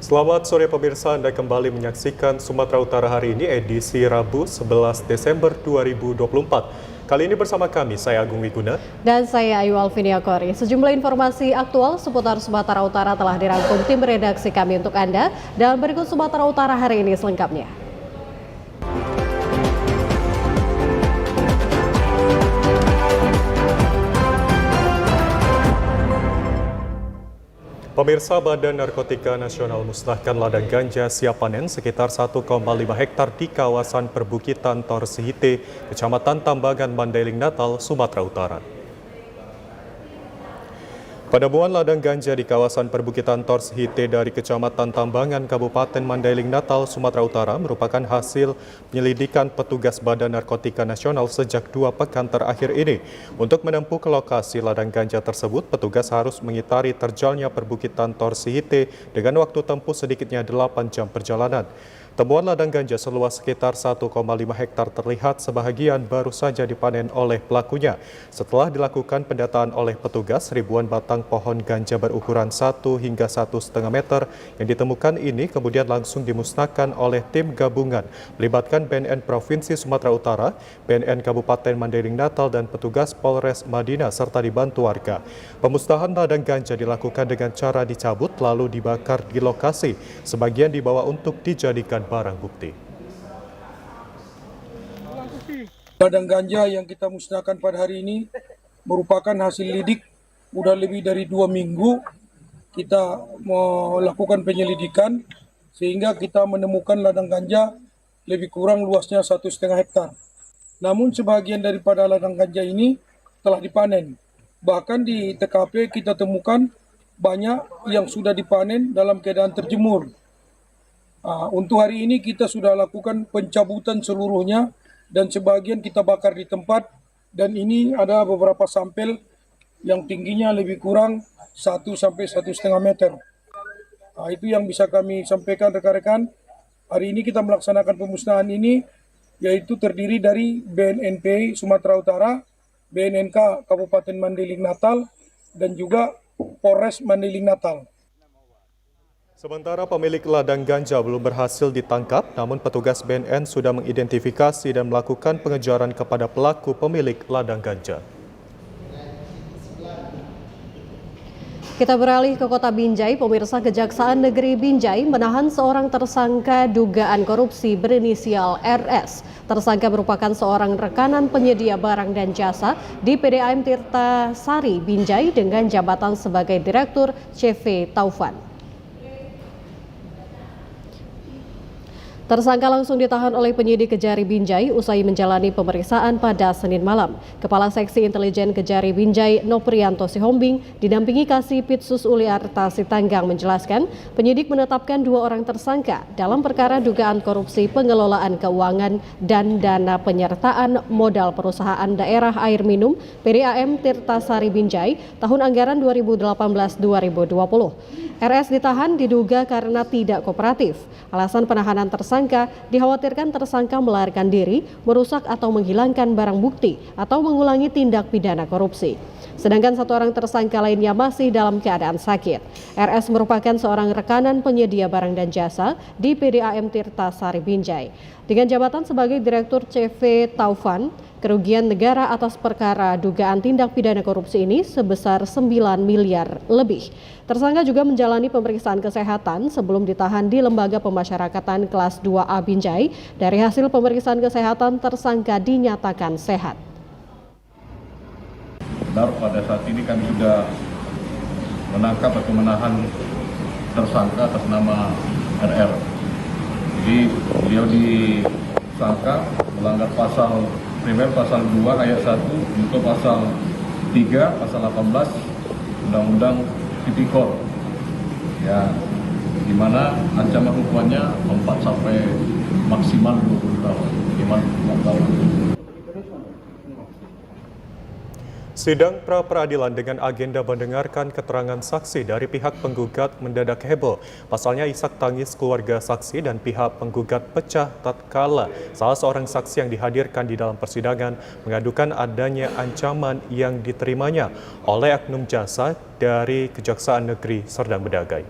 Selamat sore pemirsa, Anda kembali menyaksikan Sumatera Utara hari ini edisi Rabu 11 Desember 2024. Kali ini bersama kami, saya Agung Wiguna. Dan saya Ayu Alvinia Kori. Sejumlah informasi aktual seputar Sumatera Utara telah dirangkum tim redaksi kami untuk Anda. Dan berikut Sumatera Utara hari ini selengkapnya. Pemirsa, Badan Narkotika Nasional musnahkan ladang ganja siap panen sekitar 1,5 hektar di kawasan perbukitan Torsihite, Kecamatan Tambangan, Mandailing, Natal, Sumatera Utara. Penemuan ladang ganja di kawasan perbukitan Torsihite dari Kecamatan Tambangan, Kabupaten Mandailing, Natal, Sumatera Utara merupakan hasil penyelidikan petugas Badan Narkotika Nasional sejak 2 pekan terakhir ini. Untuk menempuh ke lokasi ladang ganja tersebut, petugas harus mengitari terjalnya perbukitan Torsihite dengan waktu tempuh sedikitnya 8 jam perjalanan. Temuan ladang ganja seluas sekitar 1,5 hektar terlihat sebahagian baru saja dipanen oleh pelakunya. Setelah dilakukan pendataan oleh petugas, ribuan batang pohon ganja berukuran 1 hingga 1,5 meter yang ditemukan ini kemudian langsung dimusnahkan oleh tim gabungan melibatkan BNN Provinsi Sumatera Utara, BNN Kabupaten Mandailing, Natal, dan petugas Polres Madinah serta dibantu warga. Pemusnahan ladang ganja dilakukan dengan cara dicabut lalu dibakar di lokasi. Sebagian dibawa untuk dijadikan barang bukti. Ladang ganja yang kita musnahkan pada hari ini merupakan hasil lidik. Udah lebih dari 2 minggu kita melakukan penyelidikan sehingga kita menemukan ladang ganja lebih kurang luasnya 1,5 hektar. Namun sebagian daripada ladang ganja ini telah dipanen. Bahkan di TKP kita temukan banyak yang sudah dipanen dalam keadaan terjemur. Untuk hari ini kita sudah lakukan pencabutan seluruhnya dan sebagian kita bakar di tempat, dan ini ada beberapa sampel yang tingginya lebih kurang 1 sampai 1,5 meter. Itu yang bisa kami sampaikan rekan-rekan. Hari ini kita melaksanakan pemusnahan ini yaitu terdiri dari BNNP Sumatera Utara, BNNK Kabupaten Mandailing, Natal, dan juga Polres Mandailing, Natal. Sementara pemilik ladang ganja belum berhasil ditangkap, namun petugas BNN sudah mengidentifikasi dan melakukan pengejaran kepada pelaku pemilik ladang ganja. Kita beralih ke Kota Binjai. Pemirsa, Kejaksaan Negeri Binjai menahan seorang tersangka dugaan korupsi berinisial RS. Tersangka merupakan seorang rekanan penyedia barang dan jasa di PDAM Tirta Sari Binjai dengan jabatan sebagai Direktur CV Taufan. Tersangka langsung ditahan oleh penyidik Kejari Binjai usai menjalani pemeriksaan pada Senin malam. Kepala Seksi Intelijen Kejari Binjai, Noprianto Sihombing, didampingi Kasipitsus Uli Arta Sitanggang menjelaskan, penyidik menetapkan 2 orang tersangka dalam perkara dugaan korupsi pengelolaan keuangan dan dana penyertaan modal perusahaan daerah air minum PDAM Tirta Sari Binjai tahun anggaran 2018-2020. RS ditahan diduga karena tidak kooperatif. Alasan penahanan tersangka dikhawatirkan tersangka melarikan diri, merusak atau menghilangkan barang bukti, atau mengulangi tindak pidana korupsi. Sedangkan 1 orang tersangka lainnya masih dalam keadaan sakit. RS merupakan seorang rekanan penyedia barang dan jasa di PDAM Tirta Sari Binjai. Dengan jabatan sebagai Direktur CV Taufan, kerugian negara atas perkara dugaan tindak pidana korupsi ini sebesar 9 miliar lebih. Tersangka juga menjalani pemeriksaan kesehatan sebelum ditahan di Lembaga Pemasyarakatan Kelas 2A Binjai. Dari hasil pemeriksaan kesehatan, tersangka dinyatakan sehat. Benar, pada saat ini kami sudah menangkap atau menahan tersangka atas nama RR. Jadi beliau disangka melanggar pasal primer pasal 2 ayat 1 untuk pasal 3 pasal 18 Undang-Undang Tipikor. Ya, di mana ancaman hukumannya 4 sampai maksimal 20 tahun. Sidang pra-peradilan dengan agenda mendengarkan keterangan saksi dari pihak penggugat mendadak heboh. Pasalnya isak tangis keluarga saksi dan pihak penggugat pecah tatkala salah seorang saksi yang dihadirkan di dalam persidangan mengadukan adanya ancaman yang diterimanya oleh oknum jasa dari Kejaksaan Negeri Serdang Bedagai.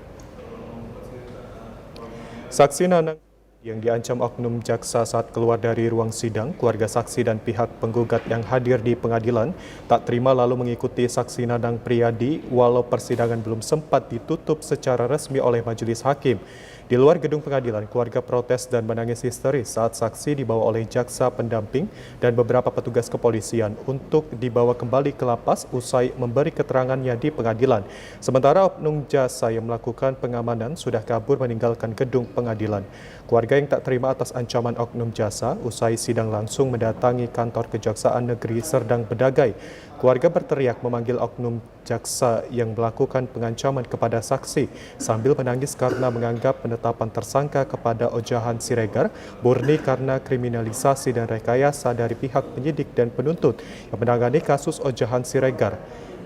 Saksi Nanang yang diancam oknum jaksa saat keluar dari ruang sidang, keluarga saksi dan pihak penggugat yang hadir di pengadilan tak terima lalu mengikuti saksi Nanang Priyadi walau persidangan belum sempat ditutup secara resmi oleh majelis hakim. Di luar gedung pengadilan, keluarga protes dan menangis histeris saat saksi dibawa oleh jaksa pendamping dan beberapa petugas kepolisian untuk dibawa kembali ke lapas usai memberi keterangannya di pengadilan. Sementara oknum jasa yang melakukan pengamanan sudah kabur meninggalkan gedung pengadilan. Keluarga yang tak terima atas ancaman oknum jasa usai sidang langsung mendatangi kantor Kejaksaan Negeri Serdang Bedagai. Keluarga berteriak memanggil oknum jaksa yang melakukan pengancaman kepada saksi sambil menangis karena menganggap penetapan tersangka kepada Ojahan Siregar murni karena kriminalisasi dan rekayasa dari pihak penyidik dan penuntut yang menangani kasus Ojahan Siregar.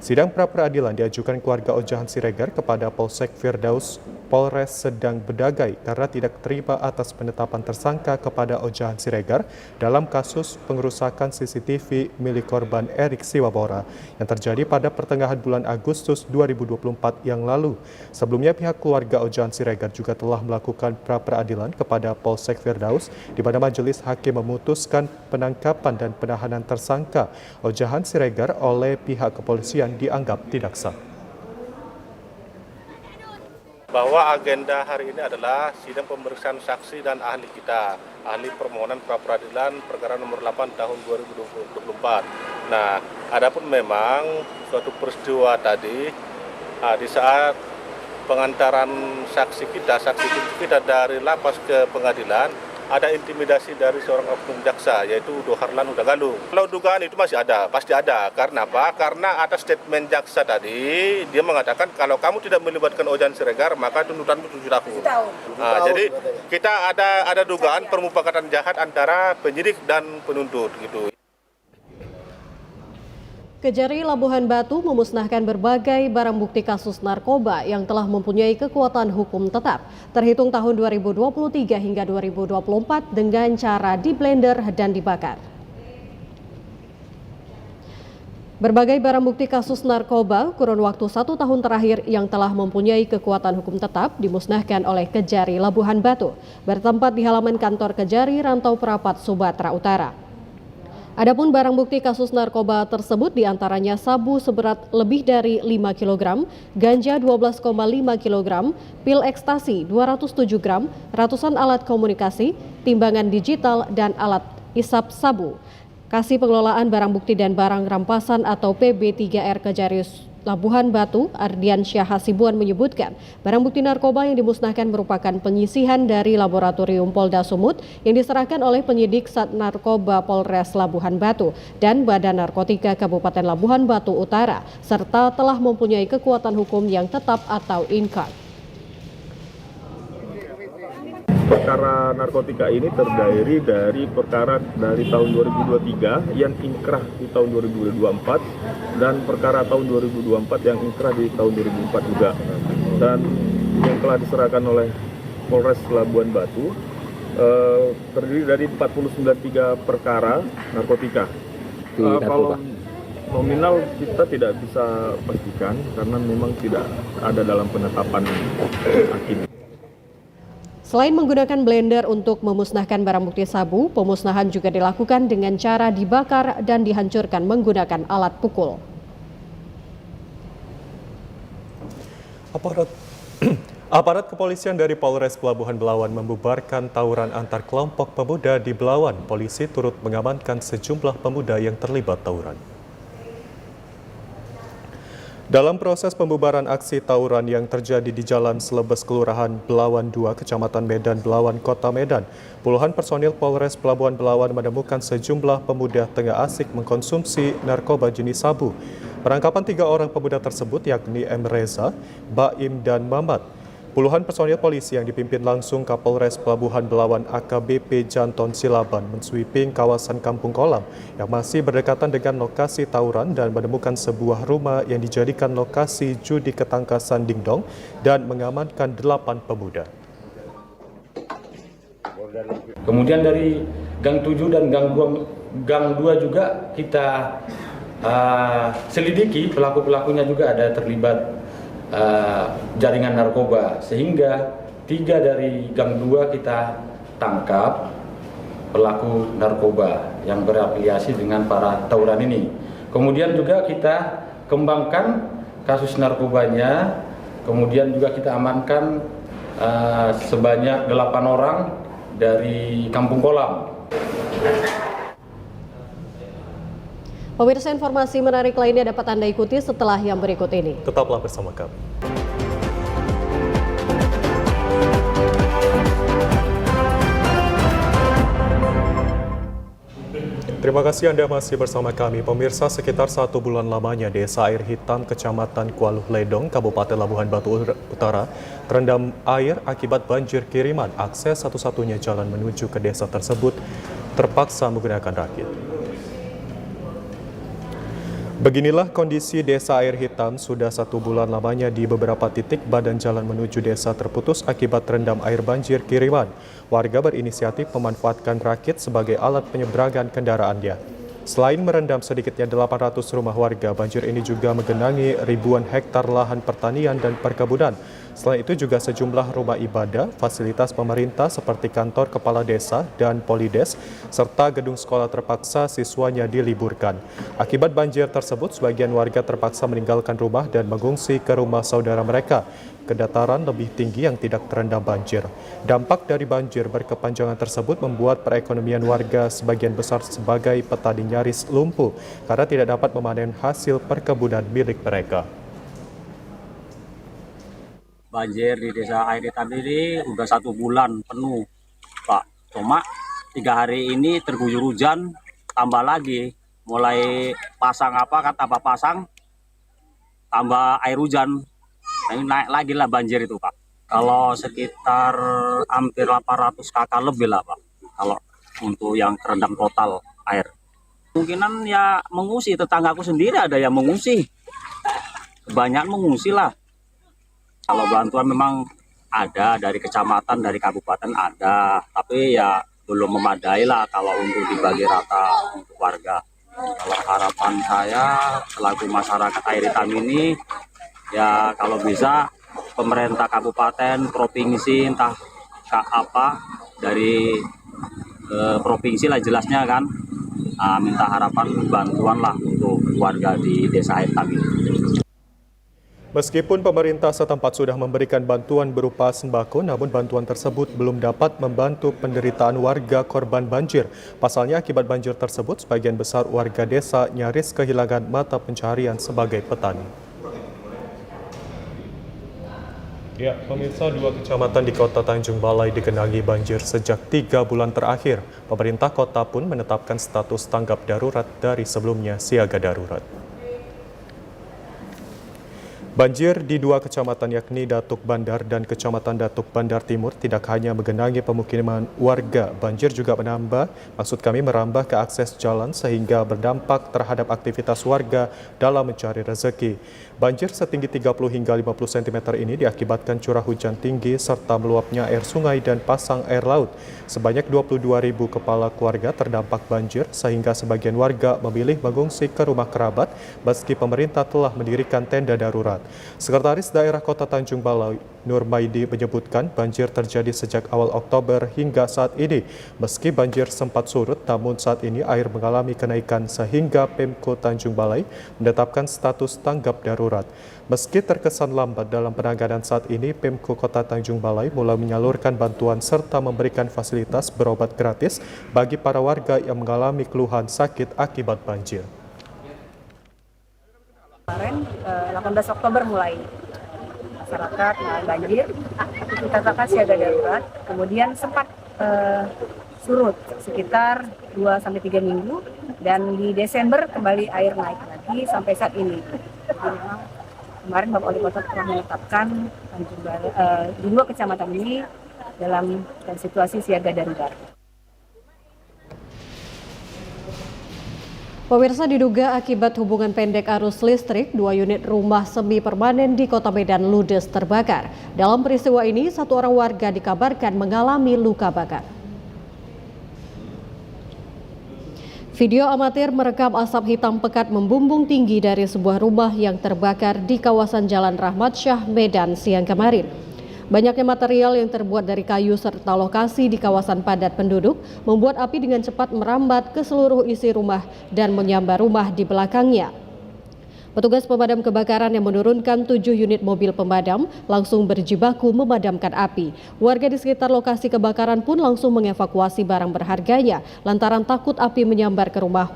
Sidang pra-peradilan diajukan keluarga Ojahan Siregar kepada Polsek Firdaus Polres Serdang Bedagai karena tidak terima atas penetapan tersangka kepada Ojahan Siregar dalam kasus pengerusakan CCTV milik korban Erik Siwabora yang terjadi pada pertengahan bulan Agustus 2024 yang lalu. Sebelumnya pihak keluarga Ojahan Siregar juga telah melakukan pra-peradilan kepada Polsek Firdaus di mana majelis hakim memutuskan penangkapan dan penahanan tersangka Ojahan Siregar oleh pihak kepolisian dianggap tidak sah. Bahwa agenda hari ini adalah sidang pemeriksaan saksi dan ahli kita, ahli permohonan pra-peradilan perkara nomor 8 tahun 2024. Nah, adapun memang suatu peristiwa tadi di saat pengantaran saksi kita dari lapas ke pengadilan, ada intimidasi dari seorang oknum jaksa, yaitu Doharlan Hudagalung. Kalau dugaan itu masih ada, pasti ada. Karena apa? Karena atas statement jaksa tadi, dia mengatakan kalau kamu tidak melibatkan Ojahan Siregar, maka tuntutanmu 7 tahun. Jadi kita ada dugaan permufakatan jahat antara penyidik dan penuntut gitu. Kejari Labuhan Batu memusnahkan berbagai barang bukti kasus narkoba yang telah mempunyai kekuatan hukum tetap, terhitung tahun 2023 hingga 2024 dengan cara di-blender dan dibakar. Berbagai barang bukti kasus narkoba kurun waktu 1 tahun terakhir yang telah mempunyai kekuatan hukum tetap dimusnahkan oleh Kejari Labuhan Batu, bertempat di halaman kantor Kejari Rantau Prapat, Sumatera Utara. Adapun barang bukti kasus narkoba tersebut diantaranya sabu seberat lebih dari 5 kg, ganja 12,5 kg, pil ekstasi 207 gram, ratusan alat komunikasi, timbangan digital, dan alat isap sabu. Kasih Pengelolaan Barang Bukti dan Barang Rampasan atau PB3R Kejari Labuhan Batu, Ardian Syah Hasibuan menyebutkan, barang bukti narkoba yang dimusnahkan merupakan penyisihan dari Laboratorium Polda Sumut yang diserahkan oleh penyidik Sat Narkoba Polres Labuhan Batu dan Badan Narkotika Kabupaten Labuhan Batu Utara, serta telah mempunyai kekuatan hukum yang tetap atau inkar. Perkara narkotika ini terdiri dari perkara dari tahun 2023 yang inkrah di tahun 2024 dan perkara tahun 2024 yang inkrah di tahun 2004 juga, dan yang telah diserahkan oleh Polres Labuhan Batu terdiri dari 493 perkara narkotika. Kalau nominal kita tidak bisa pastikan karena memang tidak ada dalam penetapan hakim. Selain menggunakan blender untuk memusnahkan barang bukti sabu, pemusnahan juga dilakukan dengan cara dibakar dan dihancurkan menggunakan alat pukul. Aparat kepolisian dari Polres Pelabuhan Belawan membubarkan tawuran antar kelompok pemuda di Belawan. Polisi turut mengamankan sejumlah pemuda yang terlibat tawuran. Dalam proses pembubaran aksi tawuran yang terjadi di Jalan Selebes Kelurahan Belawan 2, Kecamatan Medan, Belawan, Kota Medan, puluhan personil Polres Pelabuhan Belawan menemukan sejumlah pemuda tengah asik mengkonsumsi narkoba jenis sabu. Penangkapan 3 orang pemuda tersebut yakni M. Reza, Baim, dan Mamat. Puluhan personil polisi yang dipimpin langsung Kapolres Pelabuhan Belawan AKBP Janton Silaban mensweeping kawasan Kampung Kolam yang masih berdekatan dengan lokasi tawuran dan menemukan sebuah rumah yang dijadikan lokasi judi ketangkasan dingdong dan mengamankan 8 pemuda. Kemudian dari Gang 7 dan Gang 2 juga kita selidiki, pelaku-pelakunya juga ada terlibat jaringan narkoba, sehingga 3 dari Gang 2 kita tangkap pelaku narkoba yang berafiliasi dengan para tawuran ini. Kemudian juga kita kembangkan kasus narkobanya, kemudian juga kita amankan sebanyak 8 orang dari Kampung Kolam. Pemirsa, informasi menarik lainnya dapat Anda ikuti setelah yang berikut ini. Tetaplah bersama kami. Terima kasih Anda masih bersama kami. Pemirsa, sekitar 1 bulan lamanya Desa Air Hitam, Kecamatan Kualuh Ledong, Kabupaten Labuhan Batu Utara, terendam air akibat banjir kiriman. Akses satu-satunya jalan menuju ke desa tersebut terpaksa menggunakan rakit. Beginilah kondisi Desa Air Hitam sudah 1 bulan lamanya. Di beberapa titik badan jalan menuju desa terputus akibat terendam air banjir kiriman. Warga berinisiatif memanfaatkan rakit sebagai alat penyeberangan kendaraannya. Selain merendam sedikitnya 800 rumah warga, banjir ini juga menggenangi ribuan hektar lahan pertanian dan perkebunan. Selain itu juga sejumlah rumah ibadah, fasilitas pemerintah seperti kantor kepala desa dan polides, serta gedung sekolah terpaksa siswanya diliburkan. Akibat banjir tersebut, sebagian warga terpaksa meninggalkan rumah dan mengungsi ke rumah saudara mereka ke dataran lebih tinggi yang tidak terendam banjir. Dampak dari banjir berkepanjangan tersebut membuat perekonomian warga sebagian besar sebagai petani nyaris lumpuh karena tidak dapat memanen hasil perkebunan milik mereka. Banjir di Desa Air Hitam ini udah 1 bulan penuh, Pak. Cuma 3 hari ini terguyur hujan, tambah lagi. Mulai pasang tambah pasang, tambah air hujan. Nah, ini naik lagi lah banjir itu, Pak. Kalau sekitar hampir 800 kakak lebih lah, Pak. Kalau untuk yang terendam total air. Kemungkinan ya mengungsi, tetanggaku sendiri ada yang mengungsi. Banyak mengungsi lah. Kalau bantuan memang ada dari kecamatan, dari kabupaten ada, tapi ya belum memadai lah kalau untuk dibagi rata untuk warga. Kalau harapan saya selaku masyarakat Air Hitam ini, ya kalau bisa pemerintah kabupaten, provinsi, entah dari provinsi lah jelasnya kan, minta harapan bantuan lah untuk warga di Desa Air Hitam ini. Meskipun pemerintah setempat sudah memberikan bantuan berupa sembako, namun bantuan tersebut belum dapat membantu penderitaan warga korban banjir. Pasalnya akibat banjir tersebut, sebagian besar warga desa nyaris kehilangan mata pencaharian sebagai petani. Ya, pemirsa, 2 kecamatan di Kota Tanjung Balai digenangi banjir sejak 3 bulan terakhir. Pemerintah kota pun menetapkan status tanggap darurat dari sebelumnya siaga darurat. Banjir di 2 kecamatan yakni Datuk Bandar dan Kecamatan Datuk Bandar Timur tidak hanya menggenangi pemukiman warga, banjir juga merambah ke akses jalan sehingga berdampak terhadap aktivitas warga dalam mencari rezeki. Banjir setinggi 30 hingga 50 cm ini diakibatkan curah hujan tinggi serta meluapnya air sungai dan pasang air laut. Sebanyak 22.000 kepala keluarga terdampak banjir sehingga sebagian warga memilih mengungsi ke rumah kerabat meski pemerintah telah mendirikan tenda darurat. Sekretaris Daerah Kota Tanjung Balai, Nur Maidi, menyebutkan banjir terjadi sejak awal Oktober hingga saat ini. Meski banjir sempat surut, namun saat ini air mengalami kenaikan sehingga Pemko Tanjung Balai menetapkan status tanggap darurat. Meski terkesan lambat dalam penanganan saat ini, Pemko Kota Tanjung Balai mulai menyalurkan bantuan serta memberikan fasilitas berobat gratis bagi para warga yang mengalami keluhan sakit akibat banjir. Kemarin 18 Oktober mulai masyarakat banjir, kita katakan siaga darurat, kemudian sempat surut sekitar 2-3 minggu dan di Desember kembali air naik lagi sampai saat ini. Jadi memang kemarin Bapak Wali Kota telah menetapkan di 2 kecamatan ini dalam situasi siaga darurat. Pemirsa, diduga akibat hubungan pendek arus listrik, 2 unit rumah semi permanen di Kota Medan ludes terbakar. Dalam peristiwa ini, 1 orang warga dikabarkan mengalami luka bakar. Video amatir merekam asap hitam pekat membumbung tinggi dari sebuah rumah yang terbakar di kawasan Jalan Rahmat Syah, Medan siang kemarin. Banyaknya material yang terbuat dari kayu serta lokasi di kawasan padat penduduk membuat api dengan cepat merambat ke seluruh isi rumah dan menyambar rumah di belakangnya. Petugas pemadam kebakaran yang menurunkan 7 unit mobil pemadam langsung berjibaku memadamkan api. Warga di sekitar lokasi kebakaran pun langsung mengevakuasi barang berharganya lantaran takut api menyambar ke rumah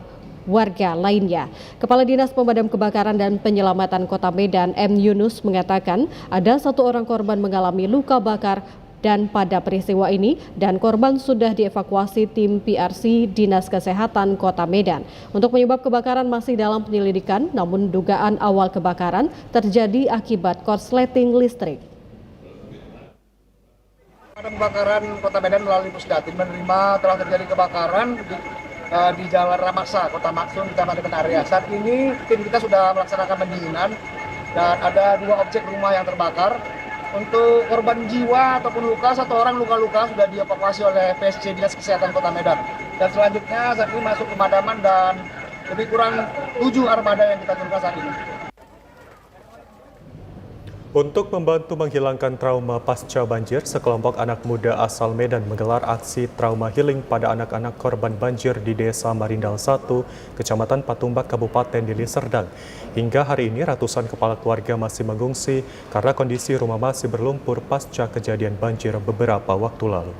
warga lainnya. Kepala Dinas Pemadam Kebakaran dan Penyelamatan Kota Medan, M. Yunus, mengatakan ada 1 orang korban mengalami luka bakar dan pada peristiwa ini dan korban sudah dievakuasi tim PRC Dinas Kesehatan Kota Medan. Untuk penyebab kebakaran masih dalam penyelidikan, namun dugaan awal kebakaran terjadi akibat korsleting listrik. Pemadam Kebakaran Kota Medan melalui Pusdatin menerima telah terjadi kebakaran di Jalan Ramaksa, Kota Maksum, Kecamatan Kendaria. Saat ini tim kita sudah melaksanakan pendinginan dan ada 2 objek rumah yang terbakar. Untuk korban jiwa ataupun luka, 1 orang luka-luka sudah dievakuasi oleh PSC Dinas Kesehatan Kota Medan. Dan selanjutnya saat ini masuk pemadaman dan lebih kurang 7 armada yang kita turunkan saat ini. Untuk membantu menghilangkan trauma pasca banjir, sekelompok anak muda asal Medan menggelar aksi trauma healing pada anak-anak korban banjir di Desa Marindal 1, Kecamatan Patumbak, Kabupaten Deli Serdang. Hingga hari ini ratusan kepala keluarga masih mengungsi karena kondisi rumah masih berlumpur pasca kejadian banjir beberapa waktu lalu.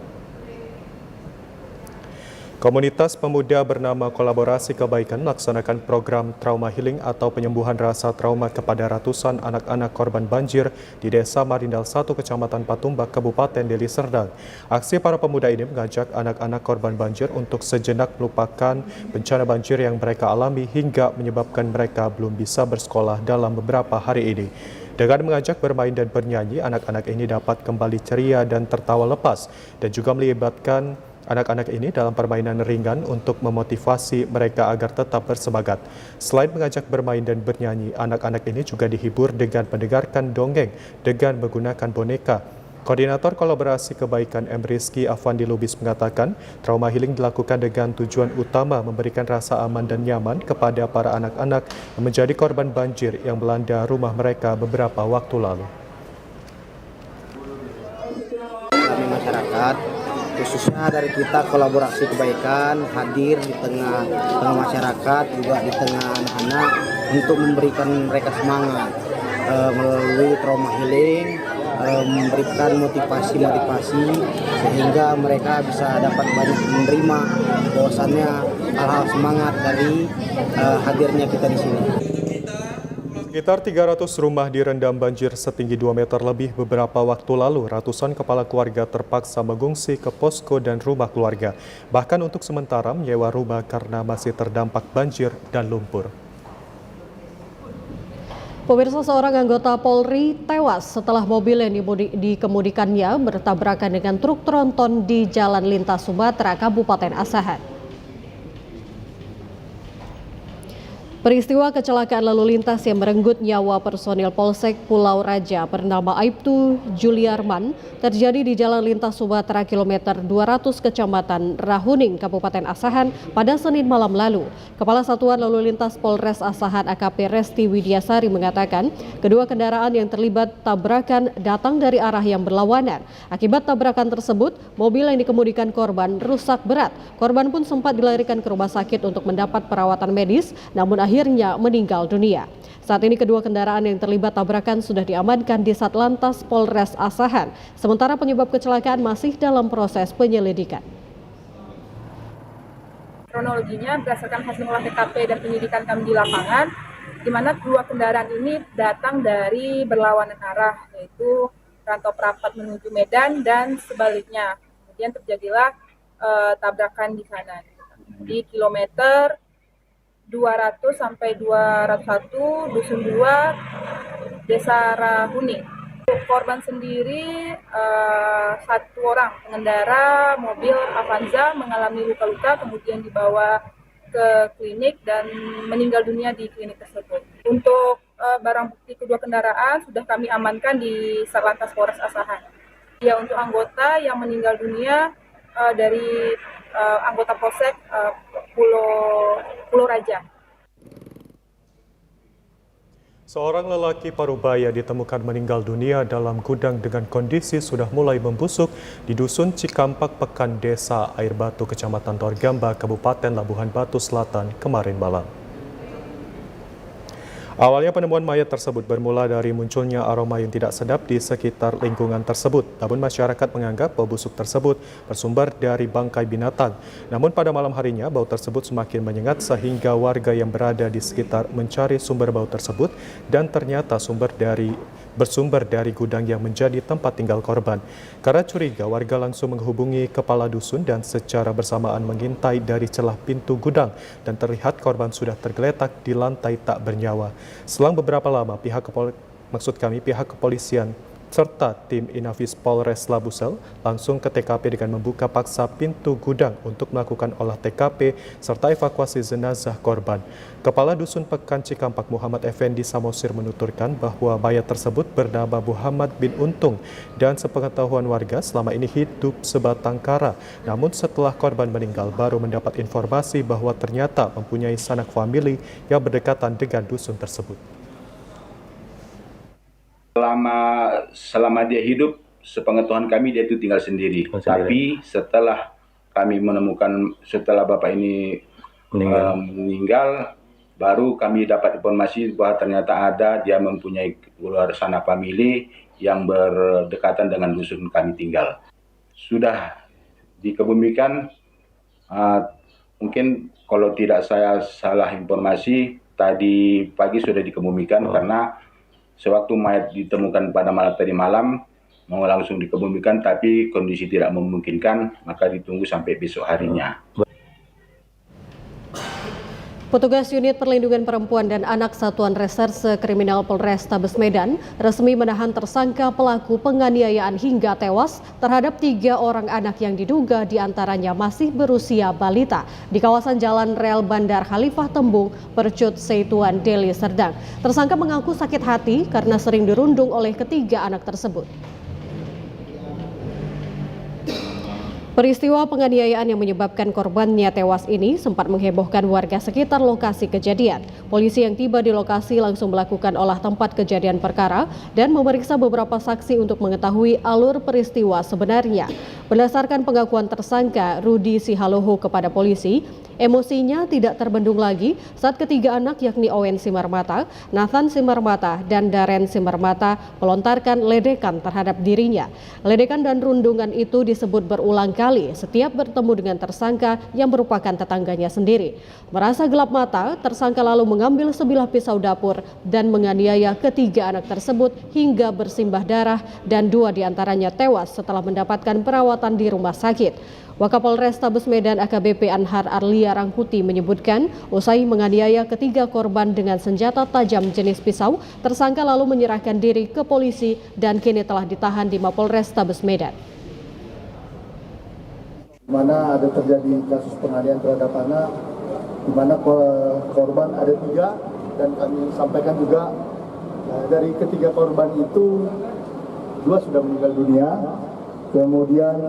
Komunitas pemuda bernama Kolaborasi Kebaikan melaksanakan program trauma healing atau penyembuhan rasa trauma kepada ratusan anak-anak korban banjir di Desa Marindal 1, Kecamatan Patumbak, Kabupaten Deli Serdang. Aksi para pemuda ini mengajak anak-anak korban banjir untuk sejenak melupakan bencana banjir yang mereka alami hingga menyebabkan mereka belum bisa bersekolah dalam beberapa hari ini. Dengan mengajak bermain dan bernyanyi, anak-anak ini dapat kembali ceria dan tertawa lepas dan juga melibatkan anak-anak ini dalam permainan ringan untuk memotivasi mereka agar tetap bersemangat. Selain mengajak bermain dan bernyanyi, anak-anak ini juga dihibur dengan mendengarkan dongeng dengan menggunakan boneka. Koordinator Kolaborasi Kebaikan M. Rizky Afandi Lubis mengatakan, trauma healing dilakukan dengan tujuan utama memberikan rasa aman dan nyaman kepada para anak-anak yang menjadi korban banjir yang melanda rumah mereka beberapa waktu lalu. Kami masyarakat, khususnya dari kita Kolaborasi Kebaikan hadir di tengah masyarakat, juga di tengah anak-anak untuk memberikan mereka semangat melalui trauma healing, memberikan motivasi sehingga mereka bisa dapat banyak menerima bahwasannya hal-hal semangat dari hadirnya kita di sini. Sekitar 300 rumah direndam banjir setinggi 2 meter lebih beberapa waktu lalu. Ratusan kepala keluarga terpaksa mengungsi ke posko dan rumah keluarga. Bahkan untuk sementara menyewa rumah karena masih terdampak banjir dan lumpur. Pemirsa, seorang anggota Polri tewas setelah mobil yang dikemudikannya bertabrakan dengan truk tronton di Jalan Lintas Sumatera, Kabupaten Asahan. Peristiwa kecelakaan lalu lintas yang merenggut nyawa personil Polsek Pulau Raja bernama Aibtu Juliarman terjadi di Jalan Lintas Sumatera kilometer 200 Kecamatan Rahuning, Kabupaten Asahan pada Senin malam lalu. Kepala Satuan Lalu Lintas Polres Asahan AKP Resti Widyasari mengatakan kedua kendaraan yang terlibat tabrakan datang dari arah yang berlawanan. Akibat tabrakan tersebut, mobil yang dikemudikan korban rusak berat. Korban pun sempat dilarikan ke rumah sakit untuk mendapat perawatan medis, namun akhirnya meninggal dunia. Saat ini kedua kendaraan yang terlibat tabrakan sudah diamankan di Satlantas Polres Asahan. Sementara penyebab kecelakaan masih dalam proses penyelidikan. Kronologinya berdasarkan hasil olah TKP dan penyidikan kami di lapangan, di mana kedua kendaraan ini datang dari berlawanan arah, yaitu Rantau Prapat menuju Medan dan sebaliknya. Kemudian terjadilah tabrakan di kanan di kilometer 200 sampai 201 Dusun 2 Desa Rahuning. Untuk korban sendiri 1 orang pengendara mobil Avanza mengalami luka-luka, kemudian dibawa ke klinik dan meninggal dunia di klinik tersebut. Untuk barang bukti kedua kendaraan sudah kami amankan di Satlantas Polres Asahan. Ya, untuk anggota yang meninggal dunia dari anggota Polsek Pulau Raja. Seorang lelaki parubaya ditemukan meninggal dunia dalam gudang dengan kondisi sudah mulai membusuk di Dusun Cikampak Pekan Desa Air Batu, Kecamatan Torgamba, Kabupaten Labuhan Batu Selatan kemarin malam. Awalnya penemuan mayat tersebut bermula dari munculnya aroma yang tidak sedap di sekitar lingkungan tersebut. Namun masyarakat menganggap bau busuk tersebut bersumber dari bangkai binatang. Namun pada malam harinya bau tersebut semakin menyengat sehingga warga yang berada di sekitar mencari sumber bau tersebut dan ternyata bersumber dari gudang yang menjadi tempat tinggal korban. Karena curiga, warga langsung menghubungi kepala dusun dan secara bersamaan mengintai dari celah pintu gudang dan terlihat korban sudah tergeletak di lantai tak bernyawa. Selang beberapa lama, pihak kepolisian serta tim Inafis Polres Labusel langsung ke TKP dengan membuka paksa pintu gudang untuk melakukan olah TKP serta evakuasi jenazah korban. Kepala Dusun Pekan Cikampak Muhammad Effendi Samosir menuturkan bahwa mayat tersebut bernama Muhammad bin Untung dan sepengetahuan warga selama ini hidup sebatang kara. Namun setelah korban meninggal baru mendapat informasi bahwa ternyata mempunyai sanak famili yang berdekatan dengan dusun tersebut. Selama dia hidup, sepengetahuan kami dia itu tinggal sendiri. Tapi setelah kami menemukan, setelah bapak ini meninggal, baru kami dapat informasi bahwa ternyata dia mempunyai luar sana famili yang berdekatan dengan dusun kami tinggal. Sudah dikebumikan, mungkin kalau tidak saya salah informasi, tadi pagi sudah dikebumikan karena sewaktu mayat ditemukan pada malam tadi malam, mau langsung dikebumikan, tapi kondisi tidak memungkinkan, maka ditunggu sampai besok harinya. Petugas Unit Perlindungan Perempuan dan Anak Satuan Reserse Kriminal Polrestabes Medan resmi menahan tersangka pelaku penganiayaan hingga tewas terhadap 3 orang anak yang diduga diantaranya masih berusia balita di kawasan Jalan Rel Bandar Khalifah Tembung, Percut Seituan, Deli Serdang. Tersangka mengaku sakit hati karena sering dirundung oleh ketiga anak tersebut. Peristiwa penganiayaan yang menyebabkan korbannya tewas ini sempat menghebohkan warga sekitar lokasi kejadian. Polisi yang tiba di lokasi langsung melakukan olah tempat kejadian perkara dan memeriksa beberapa saksi untuk mengetahui alur peristiwa sebenarnya. Berdasarkan pengakuan tersangka Rudi Sihaloho kepada polisi, emosinya tidak terbendung lagi saat ketiga anak yakni Owen Simarmata, Nathan Simarmata, dan Daren Simarmata melontarkan ledekan terhadap dirinya. Ledekan dan rundungan itu disebut berulang kali setiap bertemu dengan tersangka yang merupakan tetangganya sendiri. Merasa gelap mata, tersangka lalu mengambil sebilah pisau dapur dan menganiaya ketiga anak tersebut hingga bersimbah darah dan 2 diantaranya tewas setelah mendapatkan perawatan di rumah sakit. Wakapolrestabes Medan AKBP Anhar Arlia Rangkuti menyebutkan usai menganiaya ketiga korban dengan senjata tajam jenis pisau, tersangka lalu menyerahkan diri ke polisi dan kini telah ditahan di Mapolrestabes Medan. Di mana ada terjadi kasus penganiayaan terhadap anak, di mana korban ada 3 dan kami sampaikan juga dari ketiga korban itu 2 sudah meninggal dunia. Kemudian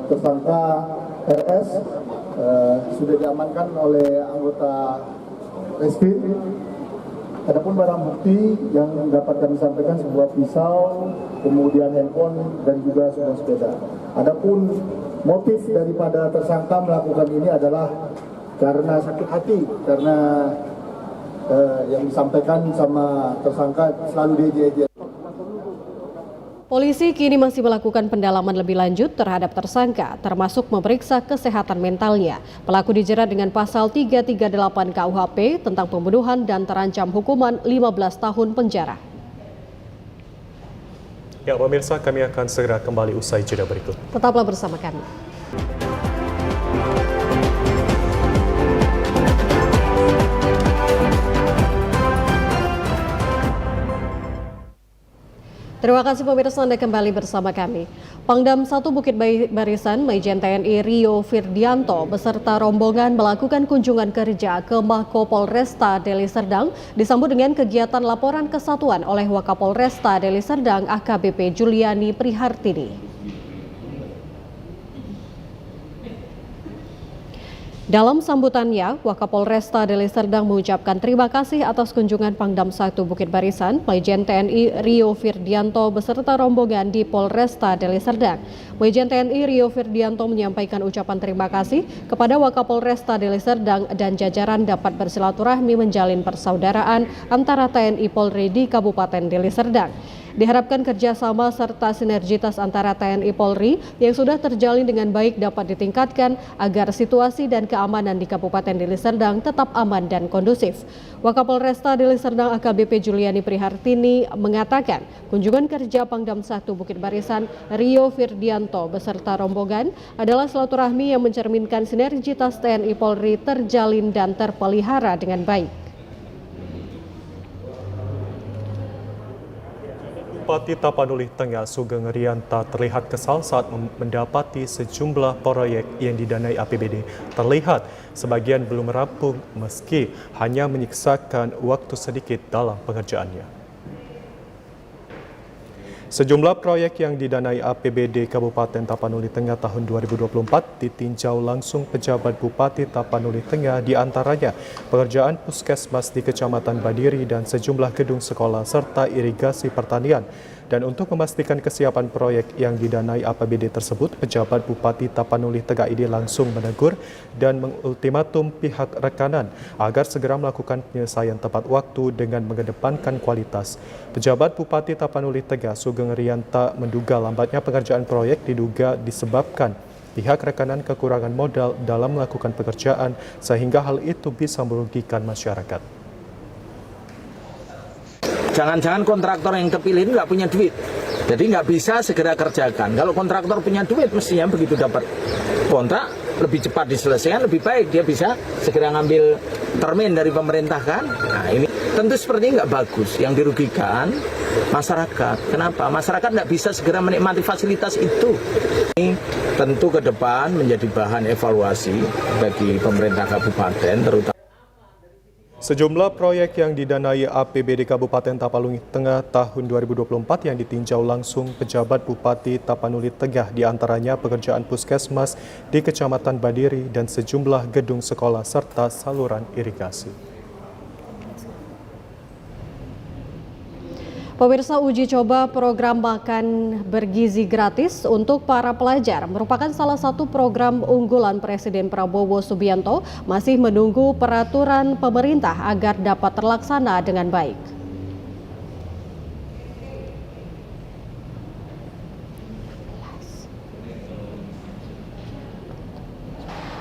tersangka RS sudah diamankan oleh anggota Reskrim. Adapun barang bukti yang dapat kami sampaikan sebuah pisau, kemudian handphone dan juga sebuah sepeda. Adapun motif daripada tersangka melakukan ini adalah karena sakit hati, karena yang disampaikan sama tersangka selalu diejek-ejek. Polisi kini masih melakukan pendalaman lebih lanjut terhadap tersangka, termasuk memeriksa kesehatan mentalnya. Pelaku dijerat dengan pasal 338 KUHP tentang pembunuhan dan terancam hukuman 15 tahun penjara. Ya, pemirsa, kami akan segera kembali usai jeda berikut. Tetaplah bersama kami. Terima kasih pemirsa, Anda kembali bersama kami. Pangdam 1 Bukit Barisan Majen TNI Rio Firdianto beserta rombongan melakukan kunjungan kerja ke Mako Polresta Deli Serdang disambut dengan kegiatan laporan kesatuan oleh Wakapolresta Deli Serdang AKBP Juliani Prihartini. Dalam sambutannya, Wakapolresta Deli Serdang mengucapkan terima kasih atas kunjungan Pangdam 1 Bukit Barisan, Majen TNI Rio Firdianto beserta rombongan di Polresta Deli Serdang. Majen TNI Rio Firdianto menyampaikan ucapan terima kasih kepada Wakapolresta Deli Serdang dan jajaran dapat bersilaturahmi menjalin persaudaraan antara TNI Polri di Kabupaten Deli Serdang. Diharapkan kerjasama serta sinergitas antara TNI Polri yang sudah terjalin dengan baik dapat ditingkatkan agar situasi dan keamanan di Kabupaten Deli Serdang tetap aman dan kondusif. Wakapolresta Deli Serdang AKBP Juliani Prihartini mengatakan kunjungan kerja Pangdam 1 Bukit Barisan Rio Firdianto beserta rombongan adalah silaturahmi yang mencerminkan sinergitas TNI Polri terjalin dan terpelihara dengan baik. Bupati Tapanuli Tengah Sugeng Rianta terlihat kesal saat mendapati sejumlah proyek yang didanai APBD. Terlihat sebagian belum rampung meski hanya menyiksakan waktu sedikit dalam pengerjaannya. Sejumlah proyek yang didanai APBD Kabupaten Tapanuli Tengah tahun 2024 ditinjau langsung pejabat Bupati Tapanuli Tengah, di antaranya pengerjaan puskesmas di Kecamatan Badiri dan sejumlah gedung sekolah serta irigasi pertanian. Dan untuk memastikan kesiapan proyek yang didanai APBD tersebut, pejabat Bupati Tapanuli Tengah ini langsung menegur dan mengultimatum pihak rekanan agar segera melakukan penyelesaian tepat waktu dengan mengedepankan kualitas. Pejabat Bupati Tapanuli Tengah Sugeng Rianta menduga lambatnya pengerjaan proyek diduga disebabkan pihak rekanan kekurangan modal dalam melakukan pekerjaan sehingga hal itu bisa merugikan masyarakat. Jangan-jangan kontraktor yang kepilih nggak punya duit, jadi nggak bisa segera kerjakan. Kalau kontraktor punya duit, mestinya begitu dapat kontrak lebih cepat diselesaikan, lebih baik dia bisa segera ngambil termin dari pemerintah kan. Nah ini tentu seperti nggak bagus, yang dirugikan masyarakat. Kenapa? Masyarakat nggak bisa segera menikmati fasilitas itu. Ini tentu ke depan menjadi bahan evaluasi bagi pemerintah kabupaten terutama. Sejumlah proyek yang didanai APBD Kabupaten Tapanuli Tengah tahun 2024 yang ditinjau langsung pejabat Bupati Tapanuli Tengah, diantaranya pekerjaan puskesmas di Kecamatan Badiri dan sejumlah gedung sekolah serta saluran irigasi. Pemirsa, uji coba program makan bergizi gratis untuk para pelajar merupakan salah satu program unggulan Presiden Prabowo Subianto, masih menunggu peraturan pemerintah agar dapat terlaksana dengan baik.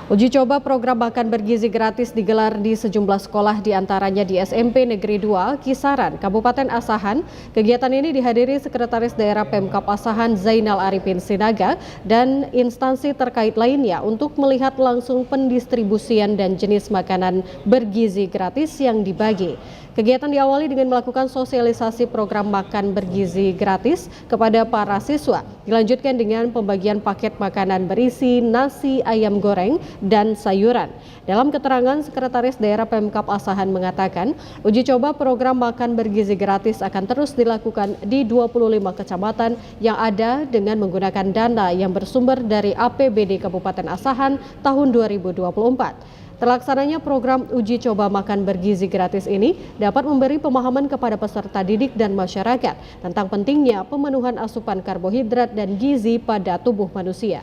Uji coba program makan bergizi gratis digelar di sejumlah sekolah, diantaranya di SMP Negeri 2 Kisaran, Kabupaten Asahan. Kegiatan ini dihadiri Sekretaris Daerah Pemkab Asahan Zainal Arifin Sinaga dan instansi terkait lainnya untuk melihat langsung pendistribusian dan jenis makanan bergizi gratis yang dibagi. Kegiatan diawali dengan melakukan sosialisasi program makan bergizi gratis kepada para siswa. Dilanjutkan dengan pembagian paket makanan berisi nasi, ayam goreng, dan sayuran. Dalam keterangan, Sekretaris Daerah Pemkab Asahan mengatakan, uji coba program makan bergizi gratis akan terus dilakukan di 25 kecamatan yang ada dengan menggunakan dana yang bersumber dari APBD Kabupaten Asahan tahun 2024. Terlaksananya program uji coba makan bergizi gratis ini dapat memberi pemahaman kepada peserta didik dan masyarakat tentang pentingnya pemenuhan asupan karbohidrat dan gizi pada tubuh manusia.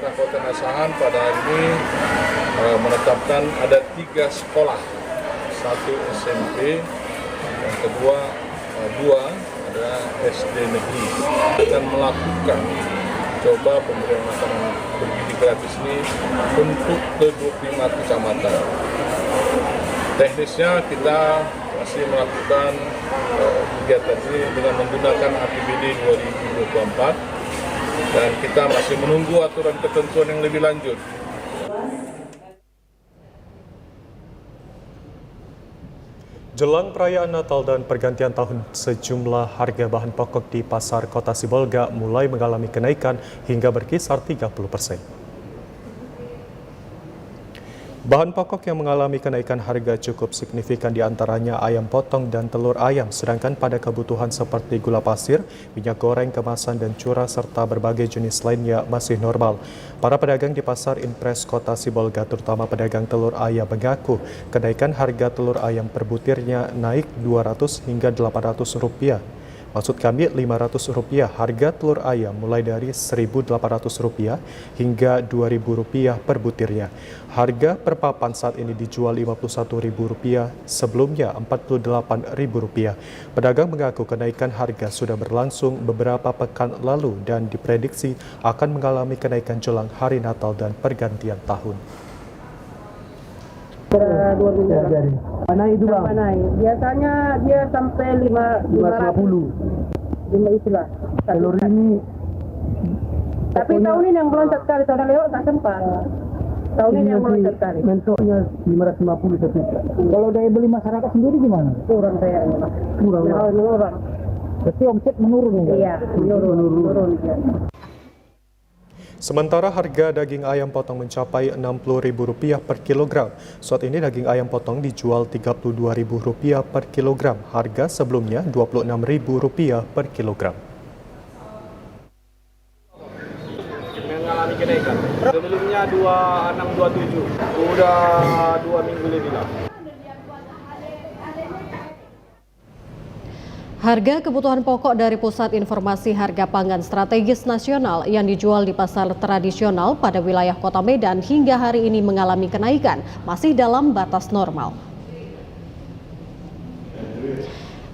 Kabupaten Asahan pada hari ini menetapkan ada 3 sekolah, 1 SMP, yang kedua 2 adalah SD negeri, dan melakukan coba pemberian makanan bergizi gratis ini untuk ke 25 kecamatan. Teknisnya kita masih melakukan kegiatan ini dengan menggunakan APBD 2024 dan kita masih menunggu aturan ketentuan yang lebih lanjut. Jelang perayaan Natal dan pergantian tahun, sejumlah harga bahan pokok di Pasar Kota Sibolga mulai mengalami kenaikan hingga berkisar 30%. Bahan pokok yang mengalami kenaikan harga cukup signifikan diantaranya ayam potong dan telur ayam, sedangkan pada kebutuhan seperti gula pasir, minyak goreng kemasan dan curah serta berbagai jenis lainnya masih normal. Para pedagang di Pasar Impres Kota Sibolga, terutama pedagang telur ayam, mengaku kenaikan harga telur ayam per butirnya naik Rp200 hingga Rp800. Maksud kami Rp500 harga telur ayam mulai dari Rp1.800 hingga Rp2.000 per butirnya. Harga per papan saat ini dijual Rp51.000, sebelumnya Rp48.000. Pedagang mengaku kenaikan harga sudah berlangsung beberapa pekan lalu dan diprediksi akan mengalami kenaikan jelang hari Natal dan pergantian tahun. Naik itu bang? Naik. Biasanya dia sampai 550. 5 itulah. Telur ini. Tapi tahun ini yang meloncat kali, tahun lewat tak sempat. Tahun ini yang meloncat kali. Mentoknya 550 satu. Kalau daya beli masyarakat sendiri gimana? Kurang kayaknya. Kurang. Tapi omset menurun ya? Iya, menurun. Sementara harga daging ayam potong mencapai Rp60.000 per kilogram. Saat ini daging ayam potong dijual Rp32.000 per kilogram. Harga sebelumnya Rp26.000 per kilogram. Mengalami kenaikan. Sebelumnya 2627. Udah 2 minggu lebih lah. Harga kebutuhan pokok dari Pusat Informasi Harga Pangan Strategis Nasional yang dijual di pasar tradisional pada wilayah Kota Medan hingga hari ini mengalami kenaikan, masih dalam batas normal.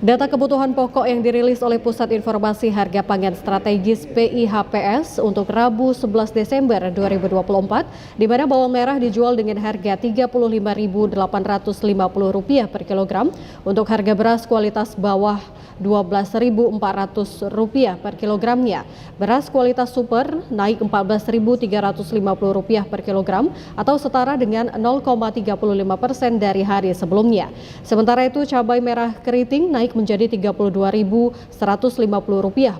Data kebutuhan pokok yang dirilis oleh Pusat Informasi Harga Pangan Strategis PIHPS untuk Rabu 11 Desember 2024, di mana bawang merah dijual dengan harga Rp35.850 per kilogram, untuk harga beras kualitas bawah Rp12.400 per kilogramnya. Beras kualitas super naik Rp14.350 per kilogram atau setara dengan 0,35% dari hari sebelumnya. Sementara itu cabai merah keriting naik menjadi Rp32.150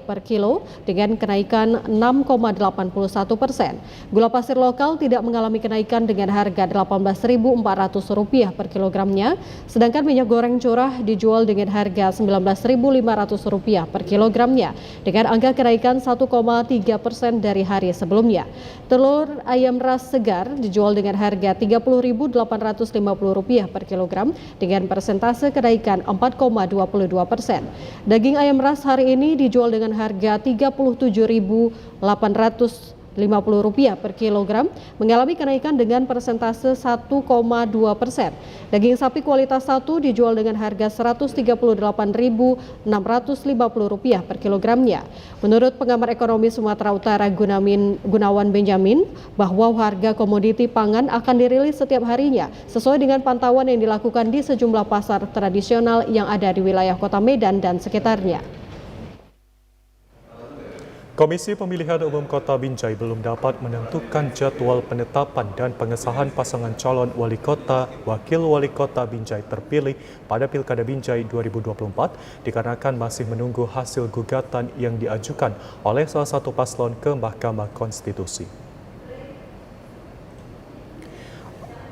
per kilo dengan kenaikan 6,81%. Gula pasir lokal tidak mengalami kenaikan dengan harga Rp18.400 per kilogramnya, sedangkan minyak goreng curah dijual dengan harga Rp19.500 per kilogramnya dengan angka kenaikan 1,3% dari hari sebelumnya. Telur ayam ras segar dijual dengan harga Rp30.850 per kilogram dengan persentase kenaikan 4,22%. Daging ayam ras hari ini dijual dengan harga Rp37.850 per kilogram, mengalami kenaikan dengan persentase 1,2%. Daging sapi kualitas 1 dijual dengan harga Rp138.650 per kilogramnya. Menurut pengamat ekonomi Sumatera Utara Gunawan Benjamin, bahwa harga komoditi pangan akan dirilis setiap harinya sesuai dengan pantauan yang dilakukan di sejumlah pasar tradisional yang ada di wilayah Kota Medan dan sekitarnya. Komisi Pemilihan Umum Kota Binjai belum dapat menentukan jadwal penetapan dan pengesahan pasangan calon wali kota, wakil wali kota Binjai terpilih pada Pilkada Binjai 2024 dikarenakan masih menunggu hasil gugatan yang diajukan oleh salah satu paslon ke Mahkamah Konstitusi.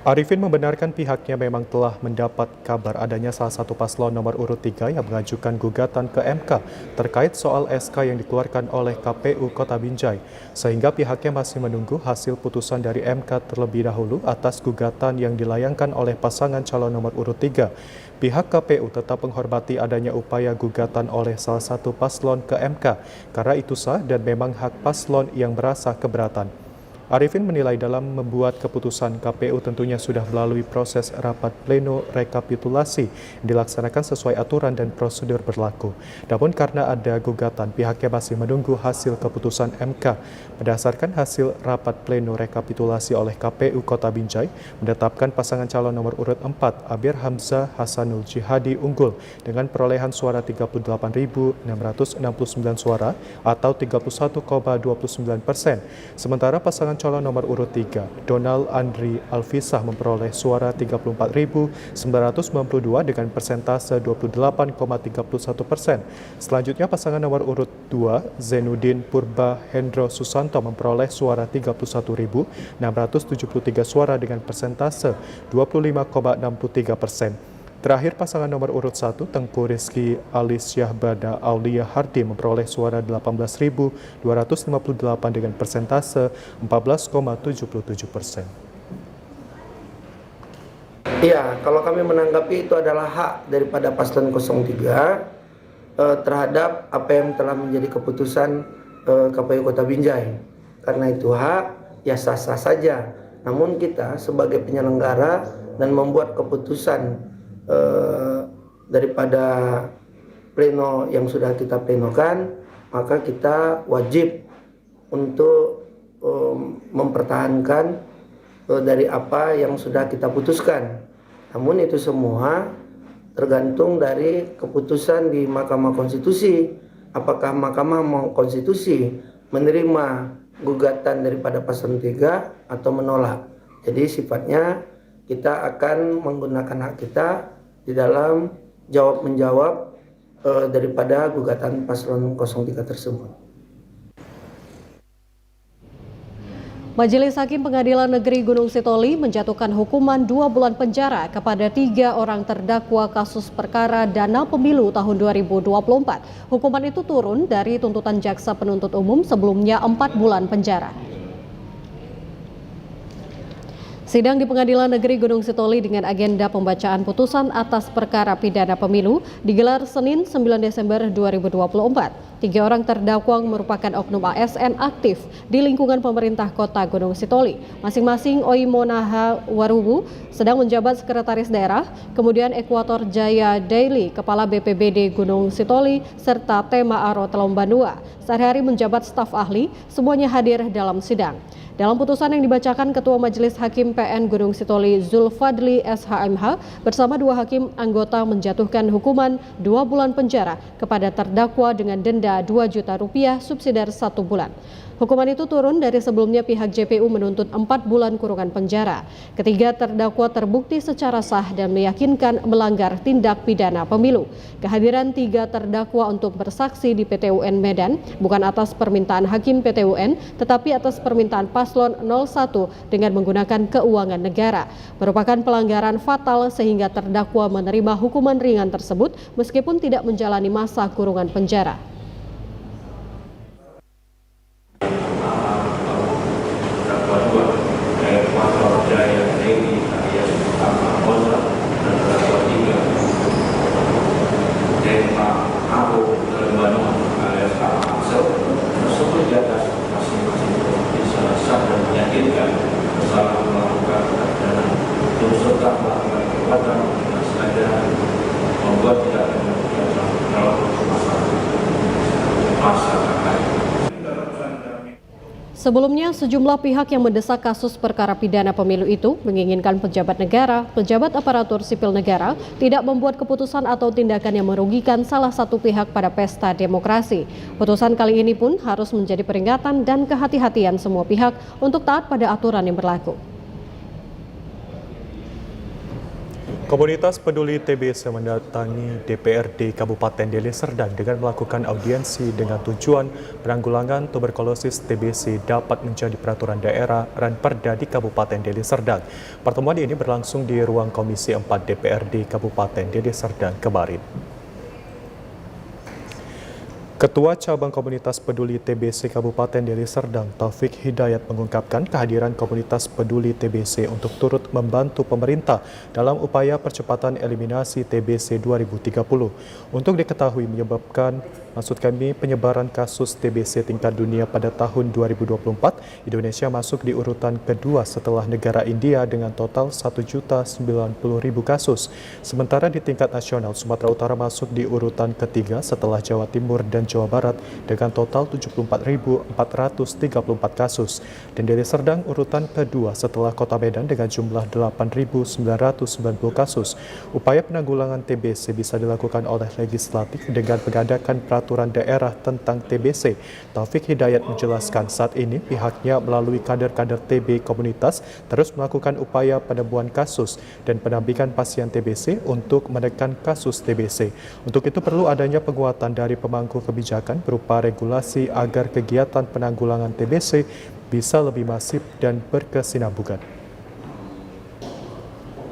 Arifin membenarkan pihaknya memang telah mendapat kabar adanya salah satu paslon nomor urut 3 yang mengajukan gugatan ke MK terkait soal SK yang dikeluarkan oleh KPU Kota Binjai, sehingga pihaknya masih menunggu hasil putusan dari MK terlebih dahulu atas gugatan yang dilayangkan oleh pasangan calon nomor urut 3. Pihak KPU tetap menghormati adanya upaya gugatan oleh salah satu paslon ke MK karena itu sah dan memang hak paslon yang merasa keberatan. Arifin menilai dalam membuat keputusan KPU tentunya sudah melalui proses rapat pleno rekapitulasi dilaksanakan sesuai aturan dan prosedur berlaku. Namun karena ada gugatan, pihaknya masih menunggu hasil keputusan MK. Berdasarkan hasil rapat pleno rekapitulasi oleh KPU Kota Binjai, menetapkan pasangan calon nomor urut 4 Abir Hamzah Hasanul Jihadi unggul dengan perolehan suara 38.669 suara atau 31,29%. Sementara pasangan calon nomor urut 3, Donald Andri Alfisah memperoleh suara 34.992 dengan persentase 28,31%. Selanjutnya pasangan nomor urut 2, Zainuddin Purba Hendro Susanto memperoleh suara 31.673 suara dengan persentase 25,63%. Terakhir, pasangan nomor urut 1, Tengku Rizky Alis Syahbada Aulia Hardi memperoleh suara 18.258 dengan persentase 14,77%. Iya, kalau kami menanggapi itu adalah hak daripada paslon 03 terhadap apa yang telah menjadi keputusan KPU Kota Binjai. Karena itu hak, ya sah-sah saja. Namun kita sebagai penyelenggara dan membuat keputusan daripada pleno yang sudah kita plenokan, maka kita wajib untuk mempertahankan dari apa yang sudah kita putuskan. Namun itu semua tergantung dari keputusan di Mahkamah Konstitusi. Apakah Mahkamah Konstitusi menerima gugatan daripada paslon 3 atau menolak. Jadi sifatnya kita akan menggunakan hak kita di dalam jawab-menjawab daripada gugatan paslon 03 tersebut. Majelis Hakim Pengadilan Negeri Gunung Sitoli menjatuhkan hukuman 2 bulan penjara kepada 3 orang terdakwa kasus perkara dana pemilu tahun 2024. Hukuman itu turun dari tuntutan jaksa penuntut umum sebelumnya 4 bulan penjara. Sidang di Pengadilan Negeri Gunung Sitoli dengan agenda pembacaan putusan atas perkara pidana pemilu digelar Senin 9 Desember 2024. 3 orang terdakwa merupakan oknum ASN aktif di lingkungan pemerintah kota Gunung Sitoli. Masing-masing Oimonaha Warubu sedang menjabat sekretaris daerah, kemudian Ekuator Jaya Daily, kepala BPBD Gunung Sitoli, serta Tema Aro Telombanua. Sehari-hari menjabat staf ahli, semuanya hadir dalam sidang. Dalam putusan yang dibacakan Ketua Majelis Hakim PN Gunung Sitoli Zulfadli SHMH bersama 2 hakim anggota menjatuhkan hukuman 2 bulan penjara kepada terdakwa dengan denda 2 juta rupiah subsidiar 1 bulan. Hukuman itu turun dari sebelumnya pihak JPU menuntut 4 bulan kurungan penjara. Ketiga terdakwa terbukti secara sah dan meyakinkan melanggar tindak pidana pemilu. Kehadiran 3 terdakwa untuk bersaksi di PT UN Medan bukan atas permintaan hakim PT UN, tetapi atas permintaan paslon 01 dengan menggunakan keuangan negara. Merupakan pelanggaran fatal sehingga terdakwa menerima hukuman ringan tersebut meskipun tidak menjalani masa kurungan penjara. Sebelumnya, sejumlah pihak yang mendesak kasus perkara pidana pemilu itu menginginkan pejabat negara, pejabat aparatur sipil negara tidak membuat keputusan atau tindakan yang merugikan salah satu pihak pada pesta demokrasi. Putusan kali ini pun harus menjadi peringatan dan kehati-hatian semua pihak untuk taat pada aturan yang berlaku. Komunitas peduli TBC mendatangi DPRD Kabupaten Deli Serdang dengan melakukan audiensi dengan tujuan penanggulangan tuberkulosis TBC dapat menjadi peraturan daerah Ranperda di Kabupaten Deli Serdang. Pertemuan ini berlangsung di ruang Komisi 4 DPRD Kabupaten Deli Serdang kemarin. Ketua Cabang Komunitas Peduli TBC Kabupaten Deli Serdang, Taufik Hidayat mengungkapkan kehadiran Komunitas Peduli TBC untuk turut membantu pemerintah dalam upaya percepatan eliminasi TBC 2030. Untuk diketahui penyebaran kasus TBC tingkat dunia pada tahun 2024, Indonesia masuk di urutan kedua setelah negara India dengan total 1.090.000 kasus. Sementara di tingkat nasional, Sumatera Utara masuk di urutan ketiga setelah Jawa Timur dan Jawa Barat dengan total 74.434 kasus. Dan Deli Serdang urutan kedua setelah Kota Medan dengan jumlah 8.990 kasus. Upaya penanggulangan TBC bisa dilakukan oleh legislatif dengan mengadakan peraturan peraturan daerah tentang TBC. Taufik Hidayat menjelaskan saat ini pihaknya melalui kader-kader TB komunitas terus melakukan upaya penemuan kasus dan pendampingan pasien TBC untuk menekan kasus TBC. Untuk itu perlu adanya penguatan dari pemangku kebijakan berupa regulasi agar kegiatan penanggulangan TBC bisa lebih masif dan berkesinambungan.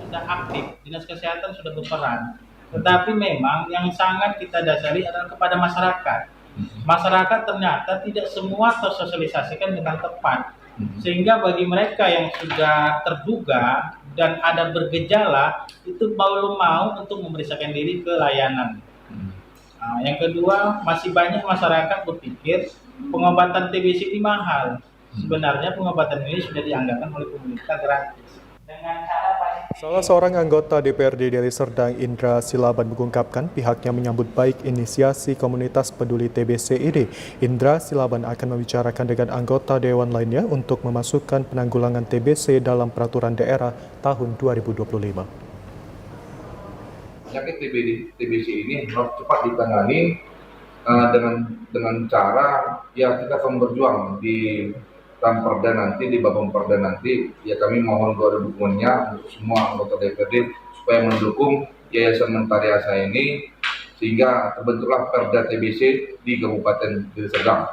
Sudah aktif, Dinas Kesehatan sudah berperan. Tetapi memang yang sangat kita dasari adalah kepada masyarakat. Masyarakat ternyata tidak semua tersosialisasikan dengan tepat. Sehingga bagi mereka yang sudah terduga dan ada bergejala, itu belum mau untuk memeriksakan diri ke layanan. Nah, yang kedua, masih banyak masyarakat berpikir pengobatan TBC ini mahal. Sebenarnya pengobatan ini sudah dianggarkan oleh pemerintah gratis. Salah seorang anggota DPRD Deli Serdang, Indra Silaban, mengungkapkan pihaknya menyambut baik inisiasi komunitas peduli TBC ini. Indra Silaban akan membicarakan dengan anggota dewan lainnya untuk memasukkan penanggulangan TBC dalam peraturan daerah tahun 2025. Penyakit TBC ini harus cepat ditangani dengan cara ya kita akan berjuang di Ramperda nanti, di Bapemperda nanti, ya kami mohon doa dan dukungannya untuk semua anggota DPRD supaya mendukung Yayasan Mentari Asa ini sehingga terbentuklah Perda TBC di Kabupaten Deli Serdang.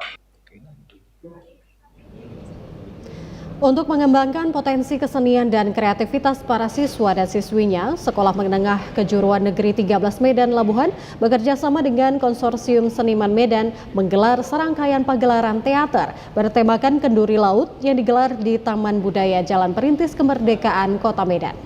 Untuk mengembangkan potensi kesenian dan kreativitas para siswa dan siswinya, Sekolah Menengah Kejuruan Negeri 13 Medan Labuhan bekerja sama dengan Konsorsium Seniman Medan menggelar serangkaian pagelaran teater bertemakan Kenduri Laut yang digelar di Taman Budaya Jalan Perintis Kemerdekaan Kota Medan.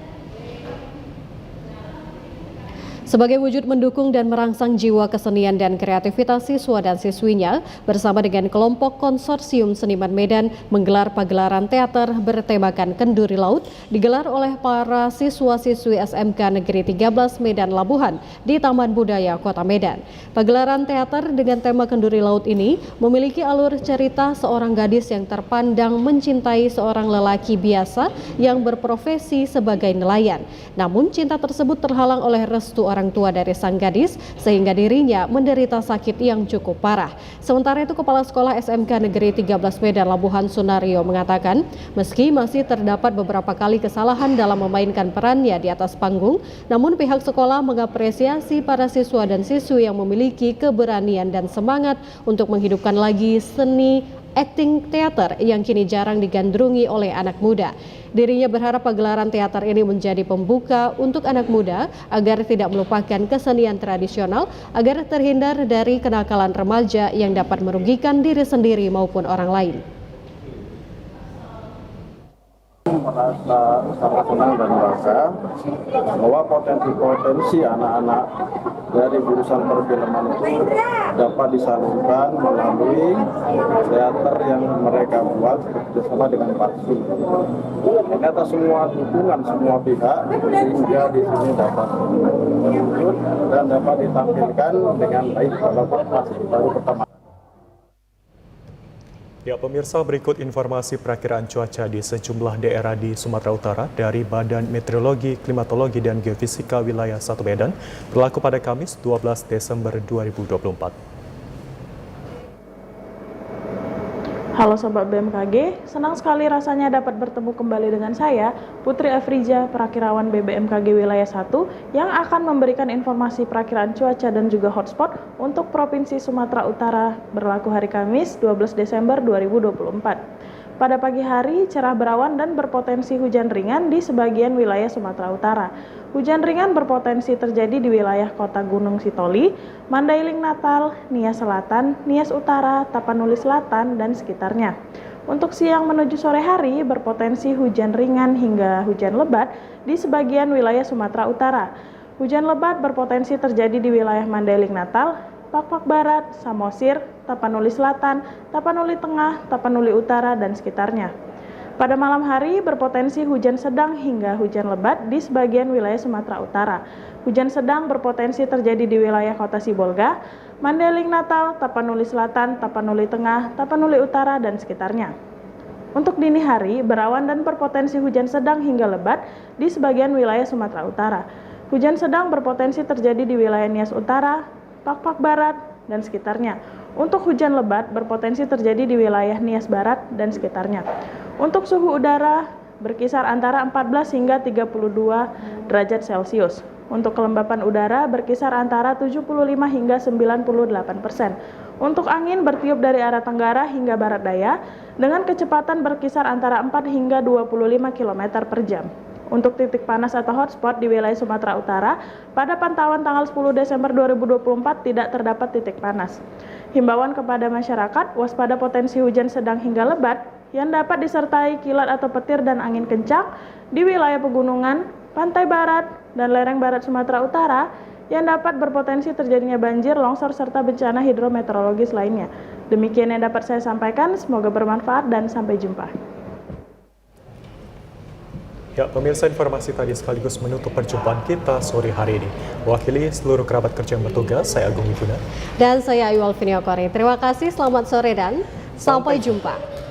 Sebagai wujud mendukung dan merangsang jiwa kesenian dan kreativitas siswa dan siswinya, bersama dengan kelompok Konsorsium Seniman Medan menggelar pagelaran teater bertemakan Kenduri Laut digelar oleh para siswa-siswi SMK Negeri 13 Medan Labuhan di Taman Budaya Kota Medan. Pagelaran teater dengan tema Kenduri Laut ini memiliki alur cerita seorang gadis yang terpandang mencintai seorang lelaki biasa yang berprofesi sebagai nelayan. Namun cinta tersebut terhalang oleh restu orang tua dari sang gadis sehingga dirinya menderita sakit yang cukup parah. Sementara itu Kepala Sekolah SMK Negeri 13 Medan Labuhan Sunario mengatakan meski masih terdapat beberapa kali kesalahan dalam memainkan perannya di atas panggung, namun pihak sekolah mengapresiasi para siswa dan siswi yang memiliki keberanian dan semangat untuk menghidupkan lagi seni akting teater yang kini jarang digandrungi oleh anak muda. Dirinya berharap pagelaran teater ini menjadi pembuka untuk anak muda agar tidak melupakan kesenian tradisional agar terhindar dari kenakalan remaja yang dapat merugikan diri sendiri maupun orang lain. Merasa sangat senang dan bangga bahwa potensi anak-anak dari jurusan perfilman itu dapat disalurkan melalui teater yang mereka buat bersama dengan Paksi. Ini atas semua dukungan semua pihak sehingga di sini dapat wujud dan dapat ditampilkan dengan baik walaupun masih baru pertama. Ya, pemirsa, berikut informasi perakiraan cuaca di sejumlah daerah di Sumatera Utara dari Badan Meteorologi, Klimatologi, dan Geofisika Wilayah 1 Medan berlaku pada Kamis 12 Desember 2024. Halo Sobat BMKG, senang sekali rasanya dapat bertemu kembali dengan saya, Putri Afrija, Perakirawan BBMKG Wilayah 1, yang akan memberikan informasi perakiraan cuaca dan juga hotspot untuk Provinsi Sumatera Utara berlaku hari Kamis 12 Desember 2024. Pada pagi hari, cerah berawan dan berpotensi hujan ringan di sebagian wilayah Sumatera Utara. Hujan ringan berpotensi terjadi di wilayah Kota Gunung Sitoli, Mandailing Natal, Nias Selatan, Nias Utara, Tapanuli Selatan, dan sekitarnya. Untuk siang menuju sore hari, berpotensi hujan ringan hingga hujan lebat di sebagian wilayah Sumatera Utara. Hujan lebat berpotensi terjadi di wilayah Mandailing Natal, Pakpak Barat, Samosir, Tapanuli Selatan, Tapanuli Tengah, Tapanuli Utara, dan sekitarnya. Pada malam hari berpotensi hujan sedang hingga hujan lebat di sebagian wilayah Sumatera Utara. Hujan sedang berpotensi terjadi di wilayah Kota Sibolga, Mandailing Natal, Tapanuli Selatan, Tapanuli Tengah, Tapanuli Utara, dan sekitarnya. Untuk dini hari, berawan dan berpotensi hujan sedang hingga lebat di sebagian wilayah Sumatera Utara. Hujan sedang berpotensi terjadi di wilayah Nias Utara, Pakpak Barat, dan sekitarnya. Untuk hujan lebat berpotensi terjadi di wilayah Nias Barat dan sekitarnya. Untuk suhu udara berkisar antara 14 hingga 32 derajat Celcius. Untuk kelembapan udara berkisar antara 75 hingga 98%. Untuk angin bertiup dari arah tenggara hingga barat daya dengan kecepatan berkisar antara 4 hingga 25 km per jam. Untuk titik panas atau hotspot di wilayah Sumatera Utara, pada pantauan tanggal 10 Desember 2024 tidak terdapat titik panas. Himbauan kepada masyarakat, waspada potensi hujan sedang hingga lebat yang dapat disertai kilat atau petir dan angin kencang di wilayah pegunungan, pantai barat, dan lereng barat Sumatera Utara yang dapat berpotensi terjadinya banjir, longsor, serta bencana hidrometeorologis lainnya. Demikian yang dapat saya sampaikan, semoga bermanfaat dan sampai jumpa. Ya, pemirsa, informasi tadi sekaligus menutup perjumpaan kita sore hari ini. Wakili seluruh kerabat kerja yang bertugas, saya Agung Ibuna. Dan saya Ayu Alvini Okori. Terima kasih, selamat sore dan sampai jumpa.